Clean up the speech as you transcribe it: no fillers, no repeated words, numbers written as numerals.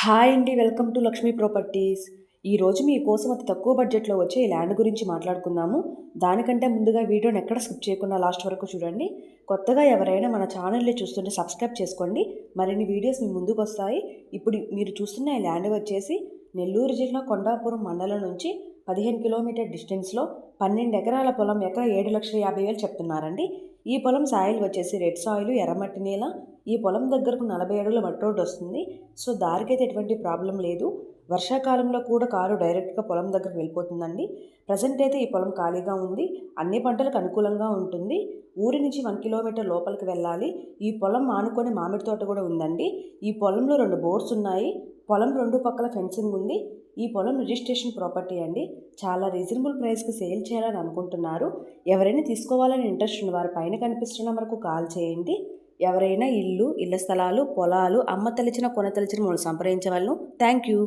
Hi అండి, welcome to Lakshmi properties. ఈరోజు మీకోసం అతి తక్కువ బడ్జెట్లో వచ్చే ఈ ల్యాండ్ గురించి మాట్లాడుకుందాము. దానికంటే ముందుగా వీడియోని ఎక్కడ స్కిప్ చేయకుండా లాస్ట్ వరకు చూడండి. కొత్తగా ఎవరైనా మన ఛానల్ని చూస్తుంటే సబ్స్క్రైబ్ చేసుకోండి. మరిన్ని వీడియోస్ మీ ముందుకు వస్తాయి. ఇప్పుడు మీరు చూస్తున్న ఈ ల్యాండ్ వచ్చేసి నెల్లూరు జిల్లా కొండాపురం మండలం నుంచి 15 కిలోమీటర్ డిస్టెన్స్లో 12 ఎకరాల పొలం, ఎకరా 7,50,000 చెప్తున్నారండి. ఈ పొలం సాయిల్ వచ్చేసి రెడ్ సాయిల్, ఎర్రమట్టి నేల. ఈ పొలం దగ్గరకు 40 అడుగుల మట్టి రోడ్డు వస్తుంది. సో దారికైతే ఎటువంటి ప్రాబ్లం లేదు. వర్షాకాలంలో కూడా కారు డైరెక్ట్గా పొలం దగ్గరకు వెళ్ళిపోతుందండి. ప్రజెంట్ అయితే ఈ పొలం ఖాళీగా ఉంది. అన్ని పంటలకు అనుకూలంగా ఉంటుంది. ఊరి నుంచి 1 కిలోమీటర్ లోపలికి వెళ్ళాలి. ఈ పొలం ఆనుకొని మామిడి తోట కూడా ఉందండి. ఈ పొలంలో 2 బోర్డ్స్ ఉన్నాయి. పొలం 2 పక్కల ఫెన్సింగ్ ఉంది. ఈ పొలం రిజిస్ట్రేషన్ ప్రాపర్టీ అండి. చాలా రీజనబుల్ ప్రైస్కి సేల్ చేయాలని అనుకుంటున్నారు. ఎవరైనా తీసుకోవాలని ఇంట్రెస్ట్ ఉన్న వారి పైన కనిపిస్తున్న నెంబర్కు కాల్ చేయండి. ఎవరైనా ఇళ్ళ స్థలాలు, పొలాలు అమ్మ తలిచిన కొన తలిచిన మమ్మల్ని సంప్రదించవలను. Thank you.